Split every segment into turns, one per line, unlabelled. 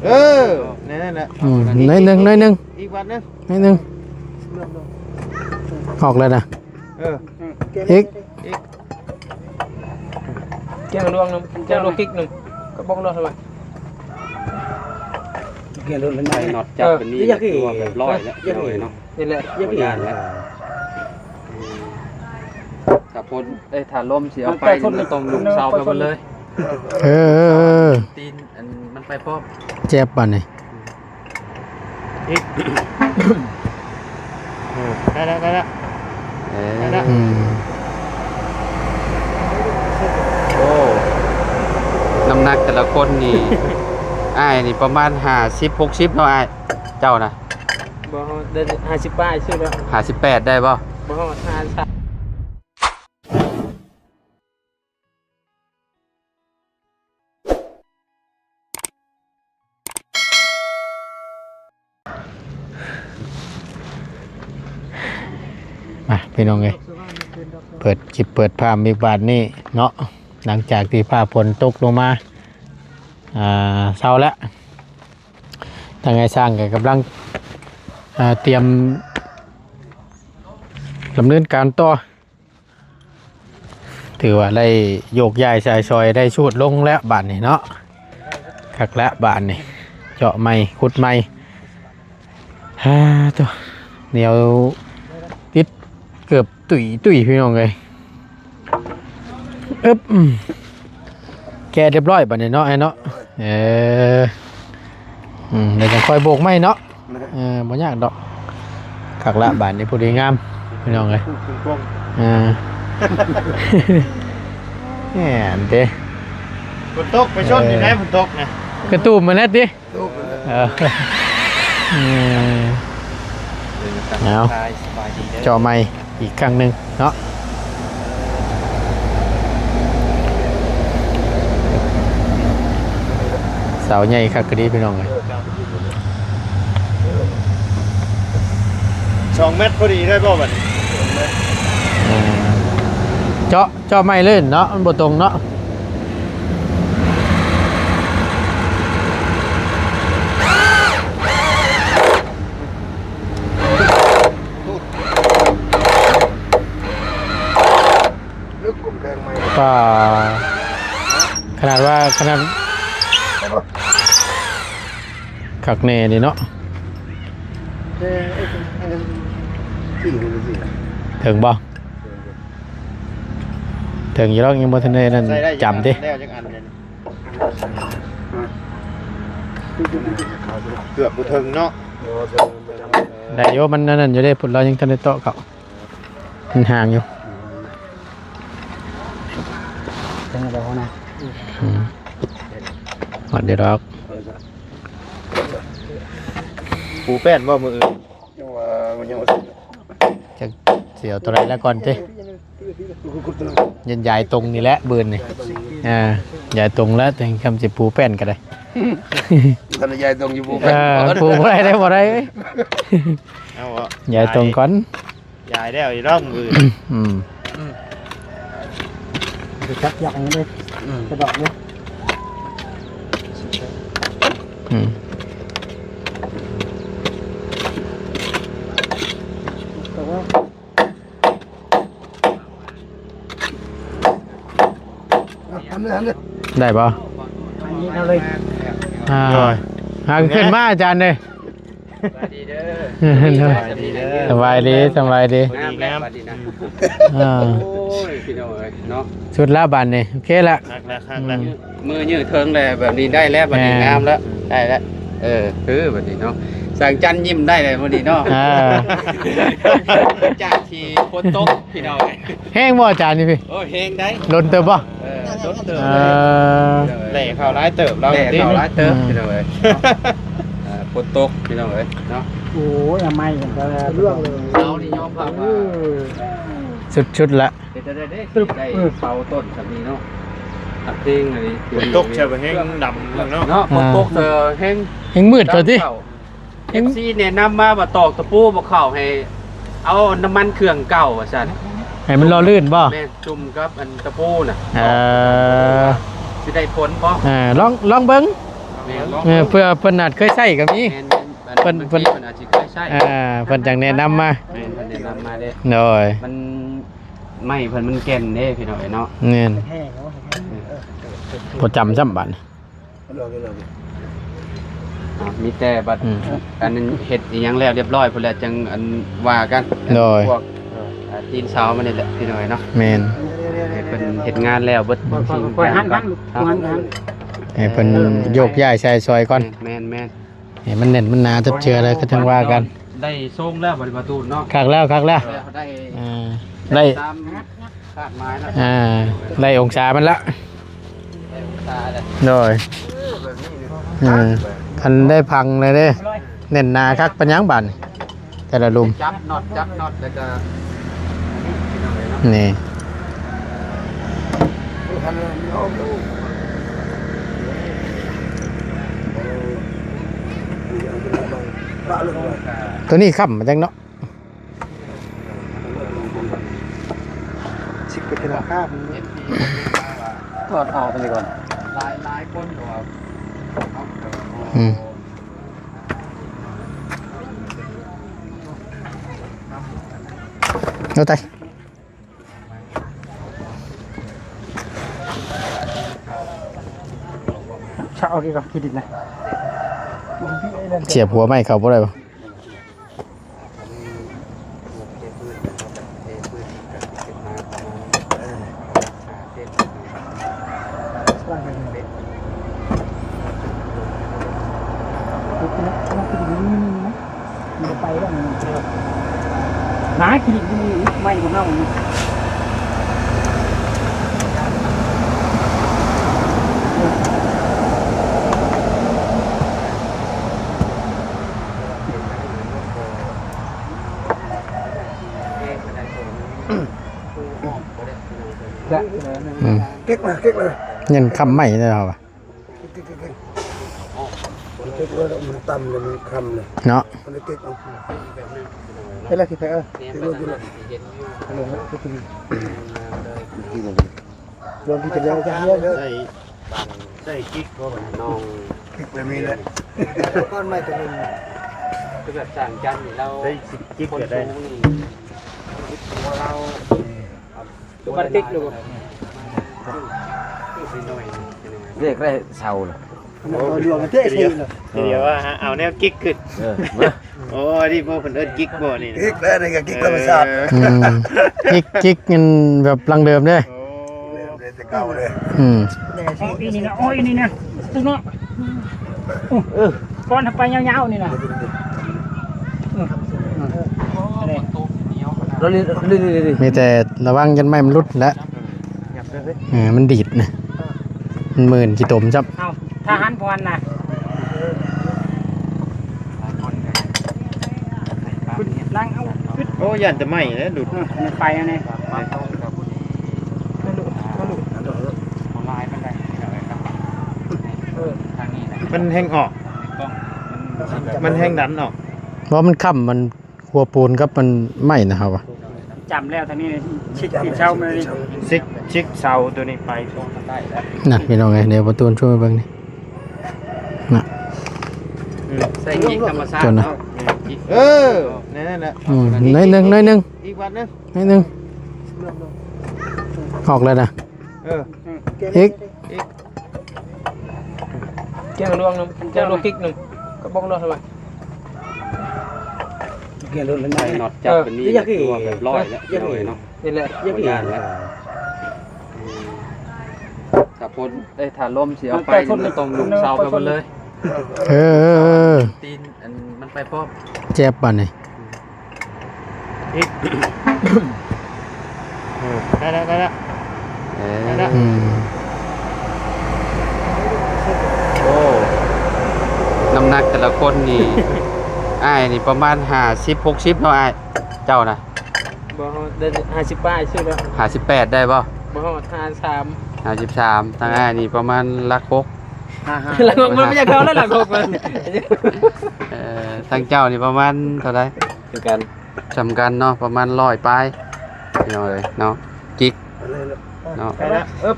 เออนั่นแหละ
น้อยหนึ่ง
อีกวันนึง
ออกเลยนะอีก
แจ้งลวงนึงแจ้งลวงกิ๊กนึงก็บอกเราทำไม
เกี่ยวกับอะไรน็อตจับเป็นนี่ตัวแบบร้อยแล้วเนาะ
นี่แหละ
ยังงานแล้วถ้าพ้นถ้าล้มเสียไปมันตรงลุมเสาไปหมดเลยตีนมันไปพร้อม
เจ็บป่ะนี่
ได้แล้วโอ้น้ำหนักแต่ละคนนี่อ้ายนี่ประมาณ50-60เนาะอ้ายเจ้านะ
บ่เดิน50ป้ายใช่ป่ะ
58ได้ป่ะ
บ่50
มาพี่น้องเลยเปิดคลิปเปิดภาพมีบาทนี่เนาะหลังจากที่ฟ้าฝนตกลงมาเช้าแล้วทางไงสร้างกันกำลังเตรียมดำเนินการต่อถือว่าได้โยกย้ายชายซอยได้ชูดลงแล้วบาทนี่เนาะขักแล้วบาทนี่เจาะไม้ขุดไม้ตัวเหนียวติดเกือบตุ๋ยพี่น้องเลยแกเรียบร้อยบาทนี่เนาะไอ้เนาะเดี๋ยวจะคอยโบกไม้เนาะบ่ยากดอกขักละบาทนี่พอดีงามพี่น้องเลยแหมเด้
ฝนตกไปชนอยู่ไหนฝนตกนะ
กระตูมมาแล้วดิเอาจอไม้อีกครั้งหนึ่งเนาะเสาใหญ่คักกระดีพี่น้องเลย
2 เมตรพอดีได้ป่ะบัด
เจาะไม้เล่นเนาะมันบ่ตรงเนาะก็ขนาดขักเน่นี่เนาะถึงบ่ถึงอยู่แล้วยังบ่ทันได้นั่นจำดิ
เกือบบ่ถึงเนาะ
ได้โยมันนั่นอยู่ได้พุ่นเรายังทันได้โตะเขามันห่างอยู่
จังได๋บ่นะ
หมดเดี๋ยวดอก
ปูแป้นบ่มื้ออื่น
จะเสียวตัวไรแล้วก่อนสิยันใหญ่ตรงนี่แหละบืนนี่ใหญ่ตรงแล้วแต่คำจะปูแป้นก็ได้
ท่านใหญ่ตรงอยู่ปูแป้น
ปูอะไรได้บ่ได้ใหญ่ตรงก่อน
ใหญ่แล้วอีร่องมือ
จับอย่างนี้เลยกระดอกเลย
ได้ป่ะ
เอาเลย
หางขึ้นมาอาจารย์เลยสบายดีชุดละบันนี่โอเคละ
มือยืดเทิงเลยแบบนี้ได้แล้วแบบนี้งามแล้วได้แล้วคือแบบนี้เนาะสั่งจันยิ้มได้เลยพอดีเนาะจากที่พ้นโต๊ะพี่น้อง
แห้งบ่อาจารย์นี่พี่
โอ้แห้งได้
ล้นเติบบ่
ล้นเติบแหล่ข่าวร้ายเติบเราแหล่ข่าวร้ายเติบพี่น้องเลยพ้นโต๊ะพี่น้องเลยเนาะ
โอ้ยทำไมอย่างก็เรื่องเลย
เรานี่ยอมรับ
ชุดละ
ได้เผาต้นแบบนี้เนาะตัดทิ้งอะไรตกเชื่อไปแห้งดำเนาะตกแห้ง
มืดเลยที่
เอ็มซีเนี่ยนำมาตอกตะปูมาเข่าให้เอาน้ำมันเครื่องเก่าอ่ะสัน
ให้มันรอลื่นป่ะ
แม่จุ่มกับอันตะปูน่ะจะได้ผลป่ะ
ลองเบิ้ง เพื่อเพิ่นอาจเคยใช้ก็มี
เพิ่นอาจสิเคยใช้
เพิ่นจังแนะนำมา
เพิ่นแนะนำมาเด้
โดย
มันไม่เพิ่นมันแก่นเด้พี่น้อยเนาะ
นี่บ่จำซ้ำบัด
มีแต่บัดอันนั้นเฮ็ดอีหยังแล้วเรียบร้อยพุ่นแล้วจังอันว่ากันพวกตีนเสามันนี่แหละพี่น้อยเนาะ
แม่น
ให้เพิ่นเฮ็ดงานแล้วเบิด
ค่อยหันหัน
ให้เพิ่นโยกย้ายใส่ซอยก่อน
แม่น
ให้มันแน่นมันหนาทับเชื้ออะไรก็จังว่ากัน
ได้ส่งแล้วบริประตูเนาะ
คักแล้ว
ได้
ได้
ตามคาดหมายแล้ว
ได้องศามันละ
ได้องศาเลย
โดยคันได้พังเลยเด้แน่นหนาคักปัญญังบันแต่ละลุม
จับน็อตแล้วก็
นี่ตัวนี้ค้ำมาจังเนาะ
สิบเป็นราคาถอดออกไปก่อน
หลายคนก็ว่า
เอาใจ
เช่ากี่ก่อนคิดดินะ
เฉียบหัวไม่เขาบ่ได้ปะ
ไปแล้วน้าคิดดิไม่กูเน่าเก๊กมา
เงินคำใหม่ได้หรอปะ
เก๊กว่ามันต่ำเลยมันคำเลย
เนาะ
มันเก๊กเอาเฮ้ยแล้วที่ไปเรวมที่จะเลี้ยงจะเลี้ยง
ได้กิ๊กก็น้อง
กิ๊กแบบนี้แหละก้อนไม้ตัวนึง
คือแบบสั่งกันเราได้กิ๊กก็ได้เราดูบันกิ๊กดูเรียกได้เสาเลย
ดวงเท่ๆเลย
เดี๋ยวว่าเอาแนวกิ๊กขึ้นโอ้ที่พวกคนเอิ้นกิ๊กบ่นี่
กิ๊กแล้วนี่ก็กิ๊กธรรมชาติ
กิ๊กเงินแบบลังเดิมเด้
แต่เก่าเลย
อีนี่นะโอ้ยนี่นะตึกเนาะก้อนไปยาวๆนี่นะ
มีแต่ระวังยันไม่มันรุดแล้วมันดีดนะมันหมื่นกี่ตมจับ
เอาทหารพรนะนั่งเอา
โอ้ยันจะไหม้แล้วดูด
มันไปอันนี้
มันแห้งออกมันแห้งดันออก
เพราะมันค่ำมันหัวปูนกับมันไหม้นะครับวะ
จำแล้วท่านี้ชิดติดเช่ามาเลย
ชิกเสาตัวนี้ไป
น่ะพี่น้องไงเดี๋ยวประตูช่วยเบิ่งนี่น่ะ
ใส่กิ๊กธรรมชาติเนาะ
เออนั่นแหละ
น้อยหนึ่ง
อีกวันนึง
ออกแล้วนะ
เออ
อีก
เกี่ยวดวงนึงเกี่ยวดวงกิ๊กนึงก็บ้องดวงทำไมเกี่ยวดวงนั้น
ใส่น็อตจับเป็นนี้ตัวแบบร้อยแล้วเนาะ
นี่แหละยักษ์
งานแล้วถ้าพ้นได้ถ้าล้มเสียไปตรงลุงเสาไปหมดเลย ตีนอันมันไปพร้อม
เจ็บป่ะนี่
อีกได้แล้ว
โอ้น้ำหนักแต่ละคนนี่ อ้ายนี่ประมาณ50-60เนาะอ้ายเจ้านะ
บ่เดิน50ป้ายชื่อแล้ว
58ได้ป่ะ
บ่53
53ทางอ้ายนี่ประมาณหลัก6
หลังมันไม่ใช่เขาแล้วหลัง6มัน
ทางเจ้านี่ประมาณเท่าไหร่
คือกัน
สำคัญเนาะประมาณ100ปลายเนาะกิ๊ก เนาะ
ไปแล้วอึ๊บ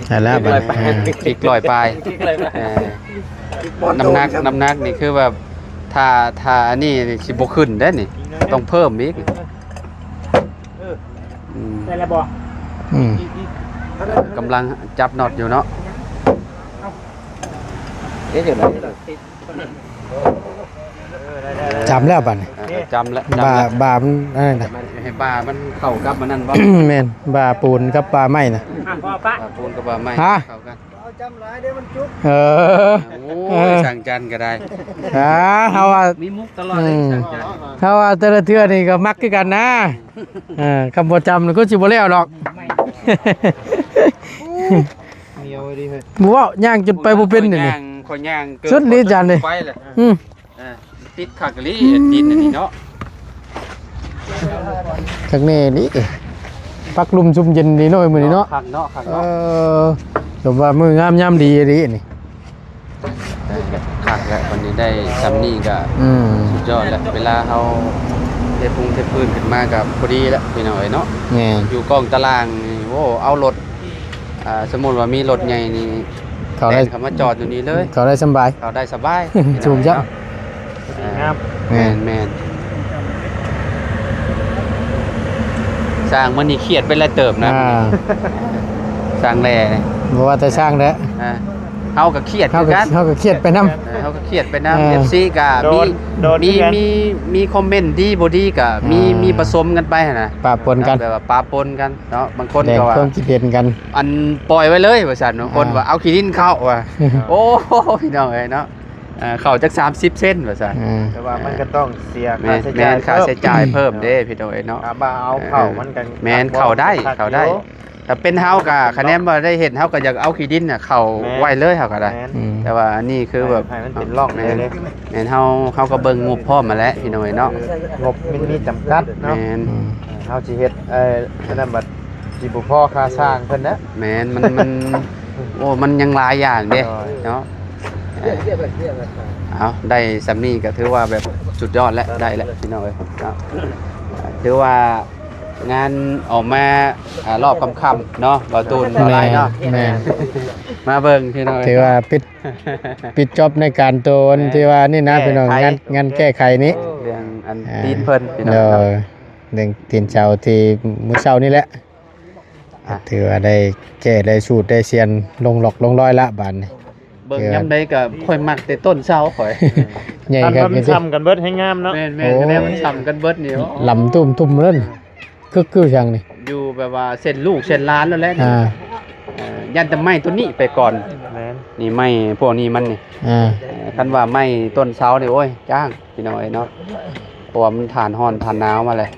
ใช่แล้วบัด
คลิกลอยไปน้ำหนักนี่คือแบบถ้าอันนี้สิบ่ขึ้นได้นี่ต้องเพิ่มอีกม
ได้แล้วบ่
อืม
กำลังจับน็อตอยู่เนาะ
เอ๊ะเดี๋ยวนะ
จำแล้วบัดนี้
จำแล้ว
บาบามันนั่นน่ะ
ให้ปลามันเข้ากับมันนั่นบ่
แม่นบาปูนกับปลาไม้น่ะ
อ่ะพ่อปะ
ปลาปูนกับปลาไม้
ฮะ
เข้ากัน
เออ
โอ้ยสั่งจันก็ได้
เฮาว่า
มีมุกตลอดเลยสั่งจัน
เฮาว่าแต่ละเทื่อนี่ก็มักคือกันนะคำบ่จำนี่ก็สิบ่แล้วหรอก
เหนียวดีเฮ้ย
บ่เว้าย่างจนไปบ่เป็นนี่
คนย่างเกิ
สุดฤทธิ์จันเลย
ไปเลย
อืม
ติดขักกะลีดินอันนี้เนาะ
ข้างนี้นี่ปักลุมซุ่มเย็นนี่น้อยมื้อนี้เนาะ
ขักเนาะขัก
เอ
เนาะ
อผมว่ามื้องามยามดีอีหลีนี่
ขักแล้ววันนี้ได้ซ้ำนี่ก็
อืม
สุดยอดแล้วเวลาเฮาเทพุงเทพื้นขึ้นมากับพอดีแล้วพี่น้อยเนาะ
แม่น
อยู่กองตารางนี่โอ้เอารถสมมุติว่ามีรถใหญ่นี่
เขาได้
แล่นเข้ามาจอดอยู่นี่เลย
เขาได้สำบาย
เขาได้สบาย
จูงจัง
งาม
แม่นแม่นสร้างมันนี่เครียดเป็นไรเติบนะ สร้างแหล่
บ่ว่าแต่สร้างแล้ว
เฮาก็เครียด
เฮา
คือ
ก็
กัน
เฮาก็เครียดไปนำ
เฮาก็เครียดไปนะ
เออ
FC ก็
โดน
มี
ที่กัน
มีคอมเมนต์ดีบ่ดีก็มีผสมกันไปหั่นน่ะ
ปะปนกัน
แบบว่าปะปนกันเนาะบางคน
แดง
ก็ว่า
ความคิดเห็นกัน
อันปล่อยไว้เลยว่าซั่นบางคนว่าเอาขี้ดินเข้าว่ะ โอ้พี่น้องเอ้ยเนาะเข้าจัก30เซนว่าซั่น
แต่ว่ามันก็ต้องเสีย
แม่นแม่นค่าใช้จ่ายเพิ่มเด้พี่น้องเอ้ยเนาะ
บ่าเอาเข้ามันกัน
แม่นเข้าได้เข้าได้ถ้าเป็นเฮาก็คะแนนบ่ได้เห็นเฮาก็อยากเอาขี้ดินน่ะเข้าไว้เลยเฮาก็ได้
แม่น
อืม
แต่ว่าอันนี้คือแบบ
ให้มันเป็นร่องเลยเลย
แม่นเฮาก็เบิ่งงบพร้อมมาแล้วพี่น้องเอ้ยเนาะ
งบมันมีจำกัดเนาะ
แม่น
อืม
เฮาสิเฮ็ดอันนั้นบัดสิบ่พอค่าสร้างเพิ่นนะ
แม่นมันโอ้มันยังหลายอย่างเด้เนาะเอาได้สำนี้ก็ถือว่าแบบสุดยอดแล้วได้แล้วพี่น้องเอ้ยเนาะถือว่างานออกมารอบค่ำๆเนาะบ่ตูนบ่หลายเนาะ
แม่น
มาเบิ่งพี่น้องเอ้ย
ถือว่าปิดจบในการโตนที่ว่านี่นะพี่น้องงานแก้ไขนี้
เรื่องอันตีนเพิ่นพี่น้อง
เดี๋ยว
เนาะ
เรื่องตีนเช้าที่มื้อเช้านี่แหละ
อ่ะ
ถือว่าได้แก้ได้สูตรได้เซียนลงหลอกลงร้อยละบาดนี้
เบิ่งยามใดก็ค่อยมักแต่ต้นเช้าข่อย
ใหญ่
ทำ
ครับ
มัน
นี่สิ
ซ้ำกันเบิดให้งามเนาะ
แม่นๆคะแนนมันซ้ำกันเบิดนี่
ลำตุ้มๆเล่นคือจังนี่
อยู่แบบว่าเส้นลูกเส้นล้านแล้วแหละนี่ ยันแต่ไม้ตัวนี้ไปก่อน
แม่น
นี่ไม้พวกนี้มันนี่ คันว่าไม้ต้นเช้านี่โอ้ยจ้างพี่น้อยเนาะเพราะว่ามันทานร้อนทานหนาวมาเลย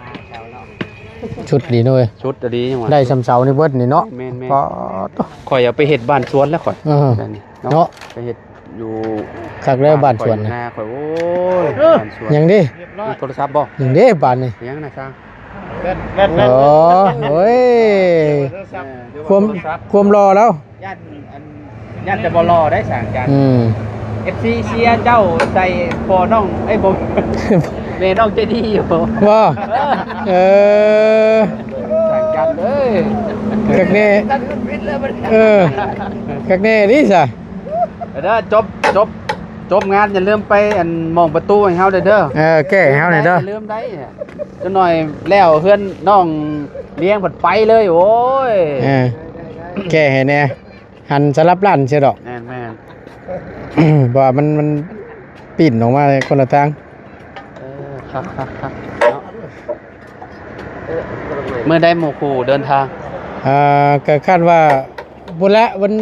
ชุดดีหน่อย
ชุดอันนี้จังหวะ
ได้ซ้ำเสานี่เบิดนี่เนาะ
แม่น
ก็
ๆข่อยเอาไปเฮ็ดบ้านสวนแล้วข่อย
เออ
นั่นนี่
เนาะ
ไปเฮ็ดอยู่
คักแล้วบ้านสวน
ข่อย
น่ะ
หน้าข่อยโอ้ยบ้านสวน
ยังดิ
มีโทรศัพท์บ่
ยังดิบ้านนี่
ยังนะช่าง
โอ้โอ้ยความรอแล้ว
ยันจะบ่รอได้สั่งกัน
อืม
FC เชียร์เจ้าใส่พอน้องไอ้บ่ เมน้องใจดีอยู่
ว่าเออ
สั่งกันเอ้ย
คักแน่เออคักแน่นี่ซะ
เด้อจบงานอย่าลืมไปอันมองประตูให้เฮาเด้อ
แก้ให้เฮาหน่อยเด้อ
อย่าลืมได้จังหน่อยแล้วเพื่อนน้องเลี้ยงเพิ่นไปเลยโอ้ย
แก้ให้แน่หันสลับลั่นเสียดอก
แม่น
เพราะว่ามันปิ่นออกมาคนละทาง
ครับเนาะเมื่อได้หมู่คู่เดินทาง
ก็คาดว่าพุ่นละวัน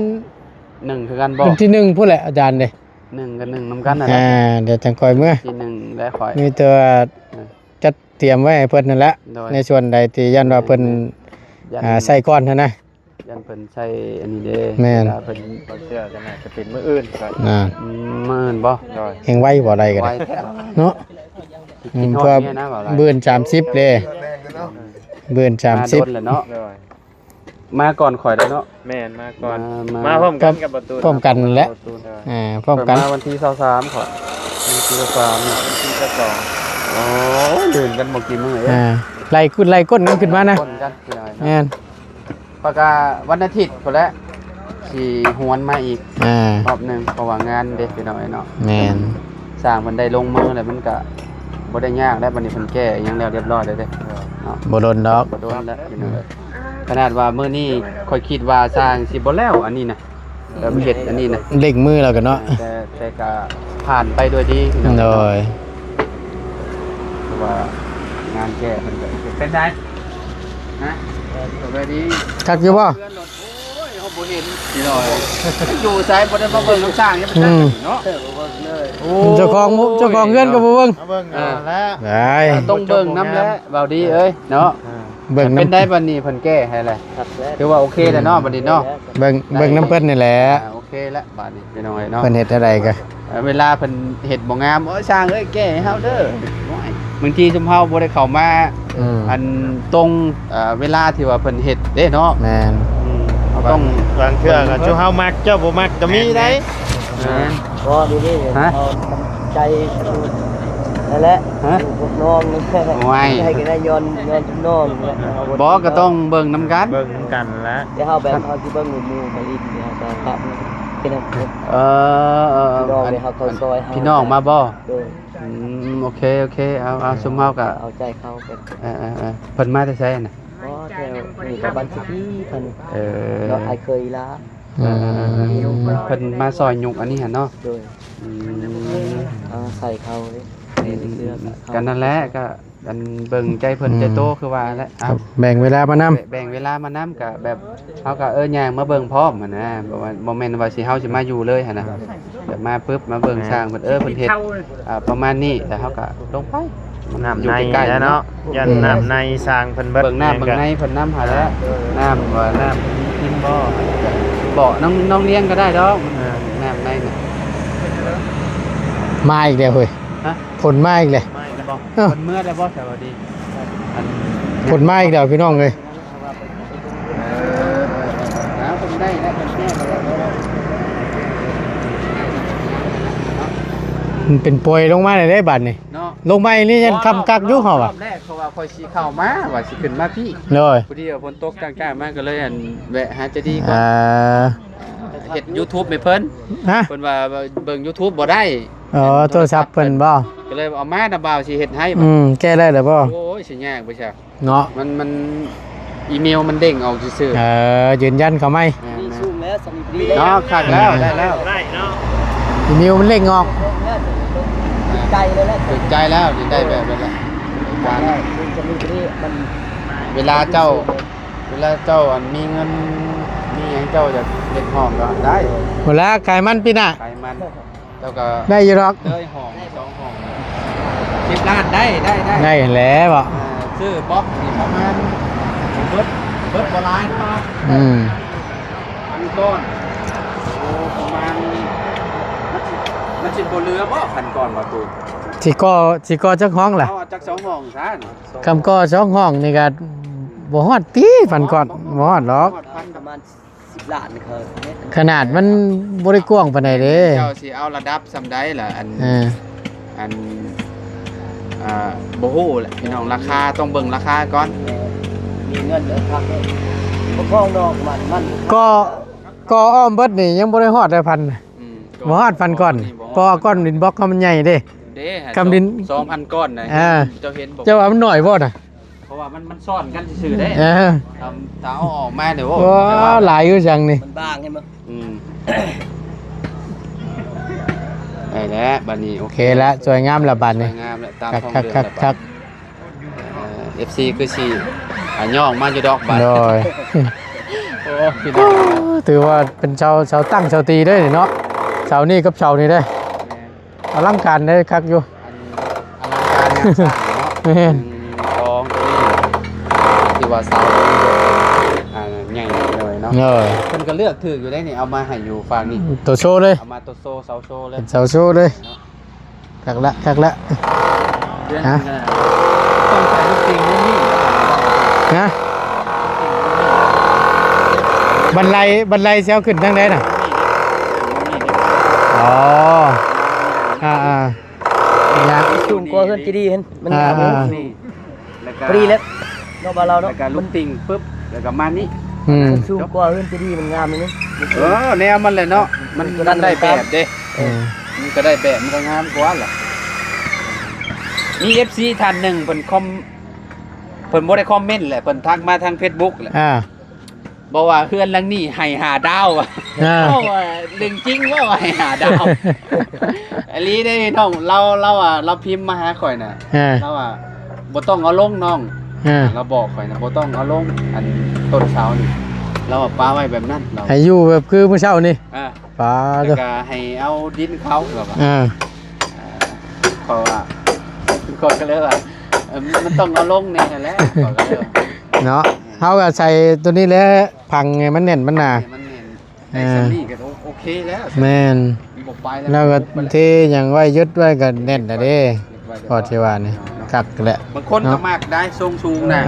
1คือกันบ่
วันที่1พุ่นแหละอาจารย์เด้
1กับ1นำกันน่ะนะ
เดี๋ยวจังคอยเมื่อ
ที่1และข่อย
มีตัวจัดเตรียมไว้ให้เพิ่นนั่นแหละ
โดย
ในส่วนใดที่ยันว่าเพิ่น
ยัน
ใส่ก้อนเท่านะ
ยันเพิ่นใช้อันนี้เด้
แม่น
เวลาเพิ่น
บ่เชื่อกันน่ะจะเป็นมื้ออื่นก่อน
มื้ออื่นบ่
โดย
แห่งไว้บ่ได้ก็
ไว้
ได้
แท้
เนาะ
กินฮอ
เพื่อ
ดเนี่ยนะบ่ล่ะ
เบื่น30เด้เบื่น
มาโดน
30
แหละเนาะ
โดย
มาก่อนข่อยแล้วเนาะ
แม่นมาก่อน
มา
มาพร้อมกันกับประตู
พร้อมกันนั่นแหละ พร้อมกัน
มาวันที่23ข่อยวันที่23นี่
ที่จะสอง
โอ้ยเดินกันบ่กี่มื้อเอ้ย
ไล่ก้นกันขึ้นมานะ
คนกันคืออะไร
แม่น
ประกาวันอาทิตย์พอแล้วสิหวนมาอีก รอบหนึงเพราะว่างานเด็กไปหน่อยเนาะ
แม่น
สร้างมันได้ลงมือแล้วมันก็บ่ได้ยากแล้วบัดนี้เพิ่นแก้อิหยังแล้วเรียบร้อยแล้วเด้เนาะ
บ่โดนดอก
บ่โดนแล้วพี่น้องขนาดว่ามื้อนี้ค่อยคิดว่าสร้างสิบ่แล้วอันนี้นะเฮ็ดอันนี้นะ
เล็กมือแล้วกันเนาะ
แต่ก็ผ่านไปด้วยดีพี่น้อง
โดย
เพราะว่างานแก้เพิ่นก็เป็นไดฮะสวัสดี
คักอยู่บ่
เพื่อนรถโอ้ยเขาบ่เห็นพี่น้อยอยู่ไสบ่ได้มาเบิ่งน้ำสร้างยังบ่ทันเนาะโอ้
เจ้าของเฮือนก็บ่เบิ่ง
เอาเบิ่งเอาแล้ว
ได้
ต้องเบิ่งน้ำแล้วเบาดีเอ้ยเนาะ
เบิ่ง
เป็น
น้ำ
ได้บัดนี้เพิ่นแก้ให้แหละถือว่าโอเคแล้วเนาะบัดนี้เนาะ
เบิ่งน้ำเพิ่นนี่แหละ
โอเคแล้วบัดนี้พี่น้อยเนาะ
เพิ่นเฮ็ดอะไรก็
เวลาเพิ่นเฮ็ดบ่งามโอ้ยสร้างเอ้ยแก้ให้เฮาเด้อโอ้ยบางทีซุมเฮาบ่ได้เข้ามา อันตรงเวลาที่ว่าเพิ่นเฮ็ดเด้เนาะ
แม่น
เราต้อง
บางเทื่อก็ชูเฮามักเจ้าบ่มักก็มีได้
ก็ดูนี่
ฮะ
เอาใจนั่นแหละ
ฮะ
พวกน้องนี่แค่
โอ้ย
ให้กันได้ย้อนทุกน้องนี่แหละเอา
บ่ก็ต้องเบิ่งนํกัน
เบิ่งกันแล้ว
เดี๋ยวเฮาแบบเฮาสิเบิ่งหมู่ๆไปอีกเดี๋ยวจะปรับเป็นอันเ
เออ
พี่น้องเนี่ยเขาเข้าซอยเฮา
พี่น้องมาบ่
โดย
โอเคเอาซุมเฮาก็
เอาใจเขาเป็น
เพิ่นมาแต่ไสน่ะ
เพราะแถวนี่ก็บ้านสิพี่เพิ่น
เออ
เราเคยละ
เพิ่นมาซอยยุกอันนี้หั่นเนาะ
โดย
อืม
เอาใส่เขาเลยในเสื้อเขา
กันนั่นแหละก็กันเบิ่งใจเพิ่นใจโตคือว่าแหละเอา
แบ่งเวลามานำ
แบ่งเวลามานํก็แบบเฮาก็ย่างมาเบิ่งพร้อมหั่นนะบ่ว่าบ่แม่นว่าสิเฮาสิมาอยู่เลยหั่นนะแบบมาปึ๊บมาเบิ่งสร้างเพิ่นเพิ่นเฮ็ดประมาณนี้แล้วเฮาก็ลงไป
น้ำ
อยู่
ใน
ใกล้ๆ
แล้วเนาะยันน้ำในสร้างเพิ่นเบิด
เบิ่งน้ำเบิ่งในเพิ่นน้ำหาแล้วน้ำว่าน้ำกินบ่น้องเลี้ยงก็ได้ดอกน้ำในน่ะ
มาอีกแล้วเฮ้ย
ฮะ
ผลมาอีกเลย
ไม่แล้วบ่
เอ้า
เพิ่นเมื่อแล้วบ่สวัสดีอัน
ผลมาอีกแล้วพี่น้องเอ้ย
น้ำเพิ่นได้แล้วเพิ่นแก้ไปแล้ว
มันเป็นป่วยลงมาได้บัดนี่
เนาะ
ลงมาอีนี่ยันคำกักอยู่เฮา
ร
อ่ะ
อบแรกเพราะว่าคอยสิเข้ามาว่าสิขึ้นมาพี่
เลย
พอดีว่าฝนตกกลางๆมาก็เลยอันแวะหาเจดีย์ก่อนเฮ็ด YouTube ให้เพิ่น
ฮะ
เพิ่นว่าเบิ่ง YouTube บ่ได้
อ๋อโทรศัพท์เพิ่นบ่
ก็เลยเอามาดำบ่าวสิเฮ็ดให้
แก้ได้แล้วบ่
โอ้ยสิยากบ่ใช่
เนาะ
มันอีเมลมันเด้งออกซื่อ
ยืนยันเขาไหม
มีซุ่มแล้วสมิบรี
ๆเนาะคักแล้วได้แล้ว
ได้เนาะ
อีเมลมันเร่งออก
ใจเลยแหละ
ถึงใจแล้วถึงได้แบบนั้นแหละการ
สมิบรีมัน
เวลาเจ้าอันมีเงินมีหยังเจ้าจะเฮ็ดห้องก็ได้
เวลาขายมันปีหน้า
ขายมันเจ้าก็
ได้อยู่หรอก
เลยห้อง2ห้อง10ล้านได้
ได้แล้วบ่
ซื้อบล็อกนี่ประมาณเบิดบ่หลายเนาะ พันก้อนโอ้ประมาณมันสิบ่เรือบ่พันก้อนบ่ตู
สิก็จักห้องล่ะ
เอาจัก2ห้องซะ
คำก็2ห้องนี่ก็บ่ฮอดติพันก่อนบ่ฮอดหรอก
พัน
ประมาณ10ล้านครับ
ขนาดมันบ่ได้กว้างปานใดเด้
เจ้าสิเอาระดับซำใดล่ะอัน อันบ่ฮู้แหละพี่น้องราคาต้องเบิ่งราคาก่อน
มีเงินเหลือครับประคองดอกมัน
ก็อ้อมเบิดนี่ยังบ่ได้ฮอดได้พัน
อืม
บ่ฮอดพันก่อนก็ก้อนดินบล็อกเขามันใหญ่เด้
เด้
กำดิน
2,000 ก้อนน่ะเจ้าเห็นบ่
เจ้าว่ามันน้อยบ่น่ะ
เพราะว่ามันซ่อนกันซื่อๆเด้ ถ้าเอาออกมาเดี๋ยว
ว้าหลายอยู่จังนี่
มันบางใช่ไหม
ได้แล้วบัดนี้โอ
โอ
เค
เคละสวยงามละบัด
สว
นี่
ยงามแล้วตาม
คัก
ท้อง
คัก
เรื่องแล้ว
คัก
FC คือสิย่องมาอยู่ดอกบัด
โดย
โอ้พี่น้อง
ถือว่าเป็นชาวตั้งชาวตีด้วยนี่เนาะชาวนี่กับชาวนี่ได้อลังการได้คักอยู่
อลังการงานสร้างเนาะ
แม่น
กองตัวนี้ที่ว่าเสาใหญ่เลยเนาะ
เออ
เพิ่นก็เลือกถืออยู่ได้นี่เอามาให้อยู่ฝั่งนี้
ตัวโชว์เลย
เอามาตัวโซเสาโซเลย
เป็นเสาโชว์เลยคักละ ฮะ
ต้องใส่ลูกติงนี่
นะบันไลเสียวขึ้นทางใดน่ะอ๋อนี่นะ
จุ่มก็เฮือนจีดีเห็นมัน
อ่า
นี่แล้วก็
ฟรีแล้วนอกบ้านเรา
แล้
เนาะ
วก็ลูกติงปึ๊บแล้วก็มานี่
สูงกว่าเรื่องจะดีมันงามเลยนี่
แนวมันเลยเนาะมันก็ได้แบบเด้ มันก็ได้แบบมันก็งามกว่าแหละมี FC ท่านหนึ่งเพิ่นบ่ได้คอมเมนต์แหละเพิ่นทักมาทาง Facebook แหละบอกว่าเฮือนหลังนี้ให้5ดาวอ่ะเพราะว่าเรื่องจริงว่าให้5ดาวอันนี้ได้น้องเราอ่ะเราพิมพ์มาหาข่อยน่ะเราอ่ะบ่ต้องเอาลงน้องเราบอกข่อยน่ะบ่ต้องเอาลงอันต้นเสานี่เราอ่ะปาไว้แบบนั้นเรา
ให้อยู่แบบคือมื้อเช้านี่ปา
แล้วก็ให้เอาดินเขาแบบว่าเพราะว่าก่อนก็เลยว่ามันต้องเอาลงนี่แหละก่อนก็เลย
เนาะเฮาก็ใส่ตัวนี้แล้วพังไงมันแน่นมันหนา
มันแน่นไอ้ซัมนี่ก็โอเคแล้ว
แม่น
บ่ไป
แล้วก็ที่ยังไว้ยึดไว้ก็แน่นน่ะเด้พอที่ว่านี่คักแหละ
บางคนก็มากได้ทรงสูงน่ะ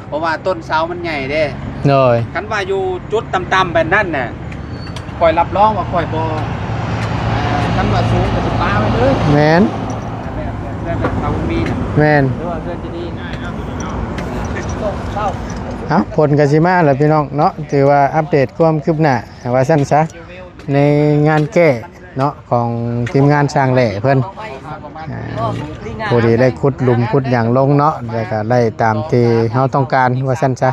เพราะว่าต้นเสามันใหญ่เด้
โดย
คันว่าอยู่จุดต่ำๆแบบนั้นน่ะคอยรับรองว่าคอยบ่คันว่าสูงก็สิปาไปเลย
แม่น
แบบเขามีน่ะ
แม่น
ว่าเพื่อนจะดีง่ายเนาะ
ผลก็สิมาแล้วพี่น้องเนาะถือว่าอัปเดตความคืบหน้าว่าซั่นซะในงานแก้เนาะของทีมงานสร้างแหล่เพิ่นพอดีได้ขุดหลุมขุดหยังลงเนาะแล้วก็ได้ตามที่เฮาต้องการว่าซั่นซะ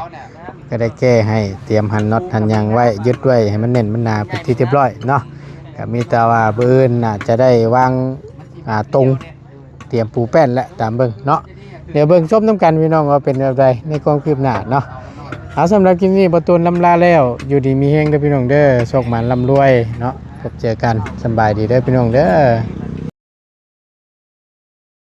ก็ได้แก้ให้เตรียมหันน็อตหันหยังไว้ยึดไว้ให้มันแน่นมันหนาเป็นที่เรียบร้อยเนาะก็มีแต่ว่าเบิ่นน่าจะได้วางตรงเตรียมปูแป้นและตามเบิ่งเนาะเดี๋ยวเบิ่งชมน้ำกันพี่น้องว่าเป็นแบบใดในความคืบหน้าเนาะเอาสำหรับคลิปนี้ประตูลำลาแล้วอยู่ดีมีเฮงเด้อพี่น้องเด้อโชคหมานร่ำรวยเนาะพบเจอกันสบายดีเด้อพี่น้องเด้อ